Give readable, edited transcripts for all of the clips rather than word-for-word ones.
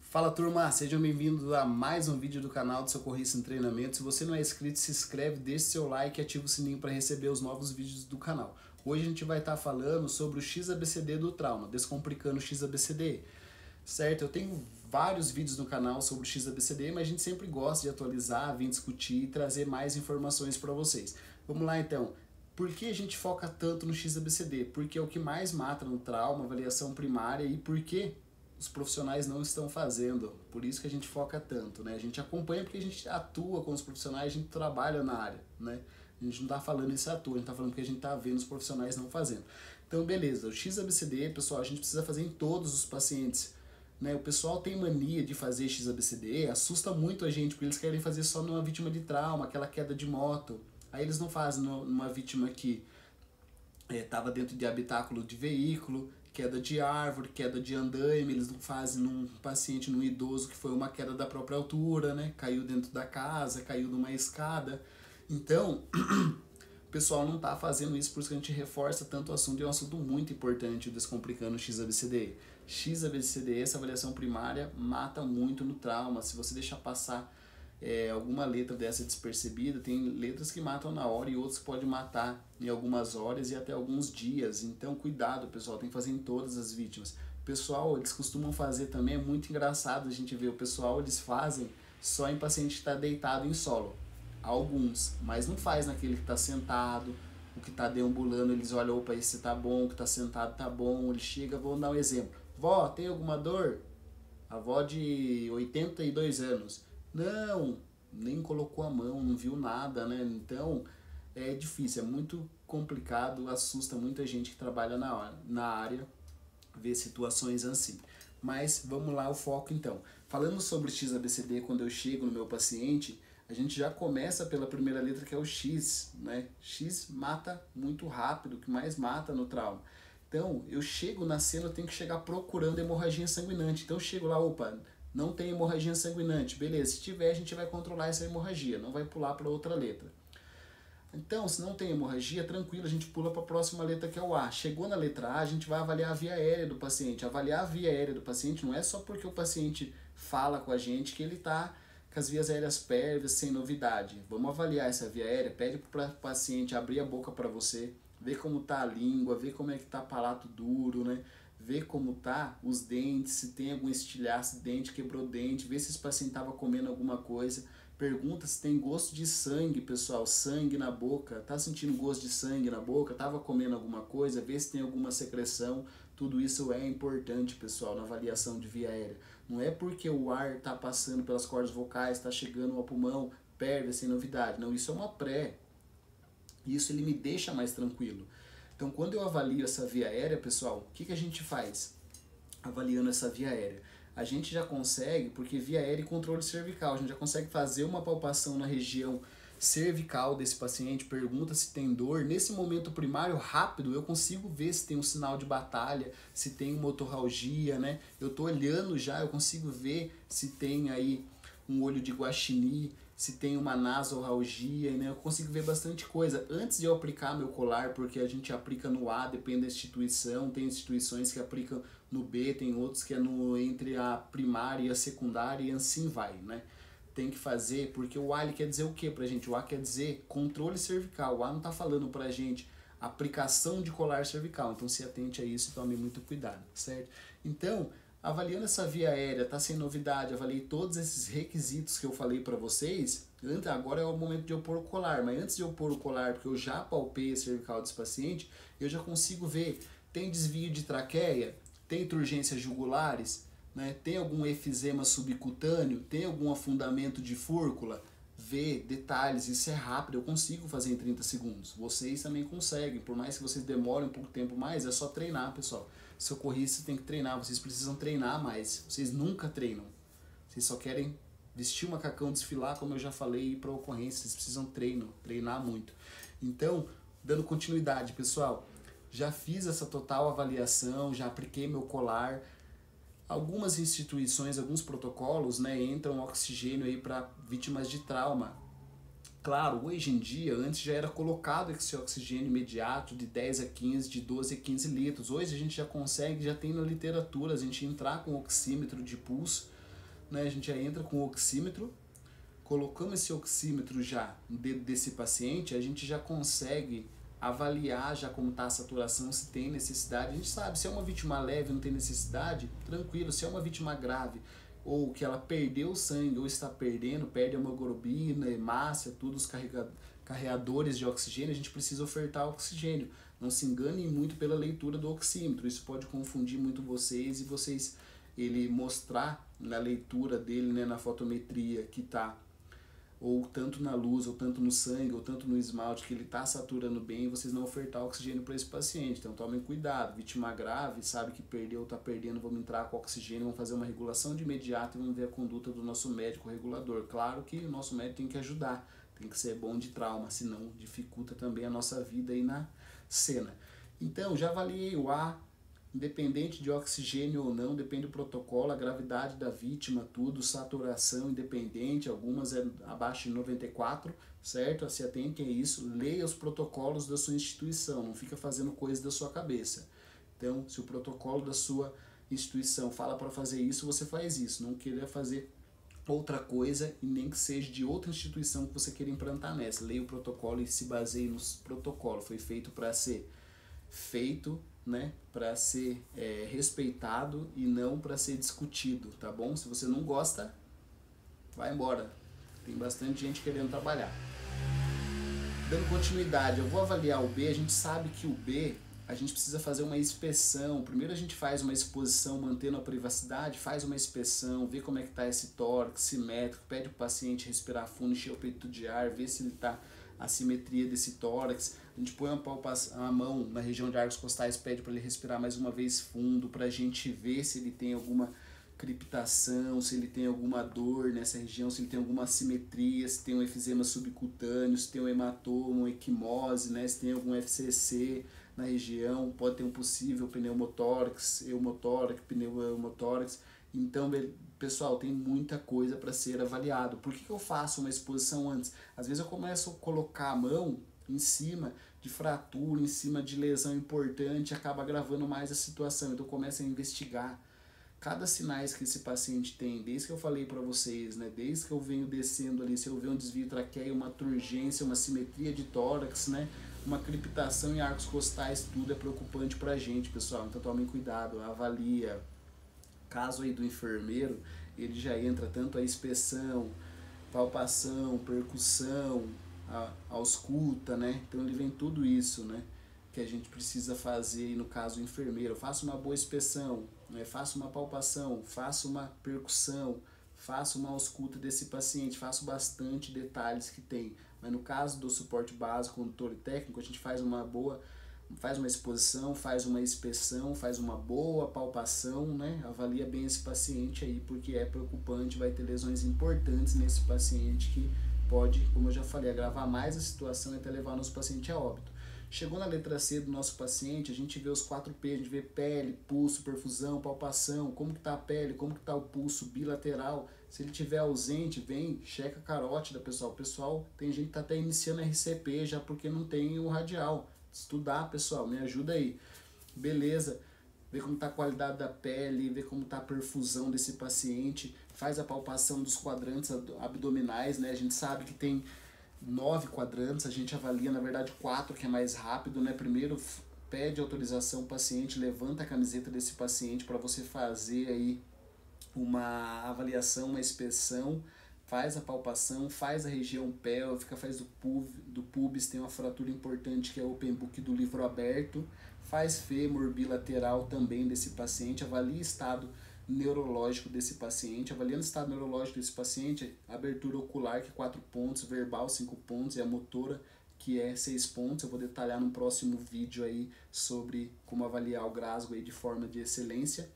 Fala turma, sejam bem-vindos a mais um vídeo do canal do Socorrista em Treinamento. Se você não é inscrito, se inscreve, deixe seu like e ativa o sininho para receber os novos vídeos do canal. Hoje a gente vai estar falando sobre o XABCD do trauma, descomplicando o XABCD, certo? Eu tenho vários vídeos no canal sobre o XABCD, mas a gente sempre gosta de atualizar, vir discutir e trazer mais informações para vocês. Vamos lá então. Por que a gente foca tanto no XABCD? Porque é o que mais mata no trauma, avaliação primária, e por que os profissionais não estão fazendo. Por isso que a gente foca tanto, né? A gente acompanha porque a gente atua com os profissionais, a gente trabalha na área, né? A gente não está falando isso à toa, a gente está falando que a gente está vendo os profissionais não fazendo. Então, beleza, o XABCD, pessoal, a gente precisa fazer em todos os pacientes, né? O pessoal tem mania de fazer XABCD, assusta muito a gente, porque eles querem fazer só numa vítima de trauma, aquela queda de moto. Aí eles não fazem numa vítima que estava dentro de habitáculo de veículo, queda de árvore, queda de andaime, eles não fazem num paciente, num idoso que foi uma queda da própria altura, né? Caiu dentro da casa, caiu numa escada. Então, o pessoal não está fazendo isso, por isso que a gente reforça tanto o assunto, e é um assunto muito importante, o Descomplicando o XABCD. XABCD, essa avaliação primária, mata muito no trauma. Se você deixar passar alguma letra dessa despercebida, tem letras que matam na hora e outras que podem matar em algumas horas e até alguns dias. Então cuidado, pessoal, tem que fazer em todas as vítimas. Pessoal, eles costumam fazer também, é muito engraçado a gente ver o pessoal, eles fazem só em paciente que está deitado em solo. Alguns, mas não faz naquele que está sentado, o que está deambulando, eles olham, opa, esse tá bom, o que está sentado tá bom, ele chega, vou dar um exemplo. Vó, tem alguma dor? A avó de 82 anos. Não, nem colocou a mão, não viu nada, né? Então é difícil, é muito complicado, assusta muita gente que trabalha na área ver situações assim. Mas vamos lá, o foco então. Falando sobre XABCD, quando eu chego no meu paciente, a gente já começa pela primeira letra, que é o X, né? X mata muito rápido, o que mais mata no trauma. Então, eu chego na cena, eu tenho que chegar procurando hemorragia sanguinante. Então eu chego lá, opa, não tem hemorragia sanguinante. Beleza, se tiver, a gente vai controlar essa hemorragia, não vai pular para outra letra. Então, se não tem hemorragia, tranquilo, a gente pula para a próxima letra, que é o A. Chegou na letra A, a gente vai avaliar a via aérea do paciente. Avaliar a via aérea do paciente não é só porque o paciente fala com a gente que ele está com as vias aéreas pérvias, sem novidade. Vamos avaliar essa via aérea, pede para o paciente abrir a boca para você, ver como tá a língua, ver como é que tá o palato duro, né? Ver como tá os dentes, se tem algum estilhaço, dente, quebrou dente, ver se esse paciente estava comendo alguma coisa. Pergunta se tem gosto de sangue, pessoal, sangue na boca, tá sentindo gosto de sangue na boca, tava comendo alguma coisa, vê se tem alguma secreção. Tudo isso é importante, pessoal, na avaliação de via aérea. Não é porque o ar tá passando pelas cordas vocais, tá chegando ao pulmão, perde sem novidade. Não, isso é uma pré. Isso ele me deixa mais tranquilo. Então, quando eu avalio essa via aérea, pessoal, o que a gente faz avaliando essa via aérea? A gente já consegue, porque via aérea e controle cervical, a gente já consegue fazer uma palpação na região cervical desse paciente, pergunta se tem dor. Nesse momento primário, rápido, eu consigo ver se tem um sinal de batalha, se tem motorralgia, né? Eu tô olhando já, eu consigo ver se tem aí um olho de guaxinim, se tem uma nasorralgia, né? Eu consigo ver bastante coisa antes de eu aplicar meu colar, porque a gente aplica no A, depende da instituição, tem instituições que aplicam no B, tem outros que é entre a primária e a secundária, e assim vai, né? Tem que fazer, porque o A ele quer dizer o que pra gente? O A quer dizer controle cervical, o A não tá falando pra gente aplicação de colar cervical, então se atente a isso e tome muito cuidado, certo? Então, avaliando essa via aérea, tá sem novidade, avaliei todos esses requisitos que eu falei para vocês, agora é o momento de eu pôr o colar, mas antes de eu pôr o colar, porque eu já palpei a cervical desse paciente, eu já consigo ver, tem desvio de traqueia, tem turgências jugulares, né? Tem algum efizema subcutâneo, tem algum afundamento de fúrcula, ver detalhes, isso é rápido, eu consigo fazer em 30 segundos, vocês também conseguem, por mais que vocês demorem um pouco tempo mais, é só treinar, pessoal. Socorrista tem que treinar, vocês precisam treinar mais, vocês nunca treinam, vocês só querem vestir o macacão, desfilar, como eu já falei, e ir para ocorrência, vocês precisam treinar muito. Então, dando continuidade, pessoal, já fiz essa total avaliação, já apliquei meu colar. Algumas instituições, alguns protocolos, né, entram oxigênio aí para vítimas de trauma. Claro, hoje em dia, antes já era colocado esse oxigênio imediato de 10 a 15, de 12 a 15 litros. Hoje a gente já consegue, já tem na literatura, a gente entrar com oxímetro de pulso, né, a gente já entra com o oxímetro. Colocamos esse oxímetro já no dedo desse paciente, a gente já consegue avaliar já como está a saturação, se tem necessidade. A gente sabe, se é uma vítima leve não tem necessidade, tranquilo. Se é uma vítima grave, ou que ela perdeu sangue, ou está perdendo, perde a hemoglobina, hemácia, tudo, os carreadores de oxigênio, a gente precisa ofertar oxigênio. Não se enganem muito pela leitura do oxímetro, isso pode confundir muito vocês, e vocês, ele mostrar na leitura dele, né, na fotometria, que está ou tanto na luz, ou tanto no sangue, ou tanto no esmalte, que ele está saturando bem, vocês não ofertar oxigênio para esse paciente. Então tomem cuidado. Vítima grave, sabe que perdeu, está perdendo, vamos entrar com oxigênio, vamos fazer uma regulação de imediato e vamos ver a conduta do nosso médico regulador. Claro que o nosso médico tem que ajudar, tem que ser bom de trauma, senão dificulta também a nossa vida aí na cena. Então, já avaliei o ar, independente de oxigênio ou não, depende do protocolo, a gravidade da vítima, tudo, saturação independente, algumas é abaixo de 94, certo? Se atente a isso, leia os protocolos da sua instituição, não fica fazendo coisa da sua cabeça. Então, se o protocolo da sua instituição fala para fazer isso, você faz isso, não queira fazer outra coisa e nem que seja de outra instituição que você queira implantar nessa. Leia o protocolo e se baseie nos protocolos, foi feito para ser feito, né, para ser respeitado e não para ser discutido, tá bom? Se você não gosta, vai embora. Tem bastante gente querendo trabalhar. Dando continuidade, eu vou avaliar o B. A gente sabe que o B, a gente precisa fazer uma inspeção. Primeiro a gente faz uma exposição mantendo a privacidade, faz uma inspeção, vê como é que está esse tórax simétrico, pede para o paciente respirar fundo, encher o peito de ar, vê se ele está a simetria desse tórax. A gente põe a mão na região de arcos costais, pede para ele respirar mais uma vez fundo, para a gente ver se ele tem alguma crepitação, se ele tem alguma dor nessa região, se ele tem alguma assimetria, se tem um efizema subcutâneo, se tem um hematoma, uma equimose, né, se tem algum FCC na região, pode ter um possível pneumotórax, pneumotórax. Então, pessoal, tem muita coisa para ser avaliado. Por que eu faço uma exposição antes? Às vezes eu começo a colocar a mão em cima de fratura, em cima de lesão importante, acaba agravando mais a situação. Então, eu começo a investigar cada sinais que esse paciente tem, desde que eu falei para vocês, né, desde que eu venho descendo ali, se eu ver um desvio traqueio, uma turgência, uma simetria de tórax, né, uma crepitação em arcos costais, tudo é preocupante pra gente, pessoal. Então tomem cuidado, avalia. Caso aí do enfermeiro, ele já entra tanto a inspeção, palpação, percussão, a ausculta, né? Então ele vem tudo isso, né, que a gente precisa fazer aí no caso do enfermeiro. Faça uma boa inspeção, né? Faça uma palpação, faça uma percussão, faça uma ausculta desse paciente, faça bastante detalhes que tem. Mas no caso do suporte básico, condutor e técnico, a gente faz uma exposição, faz uma inspeção, faz uma boa palpação, né? Avalia bem esse paciente aí, porque é preocupante, vai ter lesões importantes nesse paciente que pode, como eu já falei, agravar mais a situação e até levar o nosso paciente a óbito. Chegou na letra C do nosso paciente, a gente vê os 4P, a gente vê pele, pulso, perfusão, palpação, como que tá a pele, como que tá o pulso bilateral. Se ele tiver ausente, vem, checa a carótida, pessoal. Pessoal, tem gente que tá até iniciando RCP já porque não tem o radial. Estudar, pessoal, me ajuda aí. Beleza, vê como tá a qualidade da pele, vê como tá a perfusão desse paciente, faz a palpação dos quadrantes abdominais, né? A gente sabe que tem 9 quadrantes, a gente avalia, na verdade, 4, que é mais rápido, né? Primeiro pede autorização ao paciente, levanta a camiseta desse paciente para você fazer aí uma avaliação, uma inspeção, faz a palpação, faz a região pélvica, faz do pubis, tem uma fratura importante que é o open book do livro aberto, faz fêmur bilateral também desse paciente, avalia estado neurológico desse paciente. Avaliando o estado neurológico desse paciente, abertura ocular, que é 4 pontos, verbal 5 pontos, e a motora, que é 6 pontos. Eu vou detalhar no próximo vídeo aí sobre como avaliar o Glasgow aí de forma de excelência.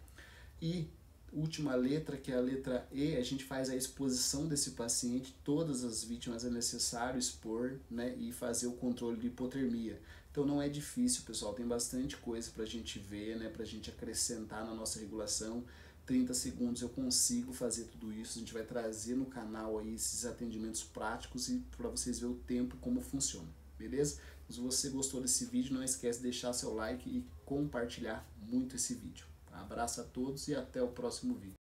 E última letra, que é a letra E, a gente faz a exposição desse paciente, todas as vítimas é necessário expor, né, e fazer o controle de hipotermia. Então não é difícil, pessoal, tem bastante coisa pra gente ver, né, pra gente acrescentar na nossa regulação. 30 segundos eu consigo fazer tudo isso, a gente vai trazer no canal aí esses atendimentos práticos e para vocês verem o tempo como funciona, beleza? Se você gostou desse vídeo, não esquece de deixar seu like e compartilhar muito esse vídeo. Abraço a todos e até o próximo vídeo.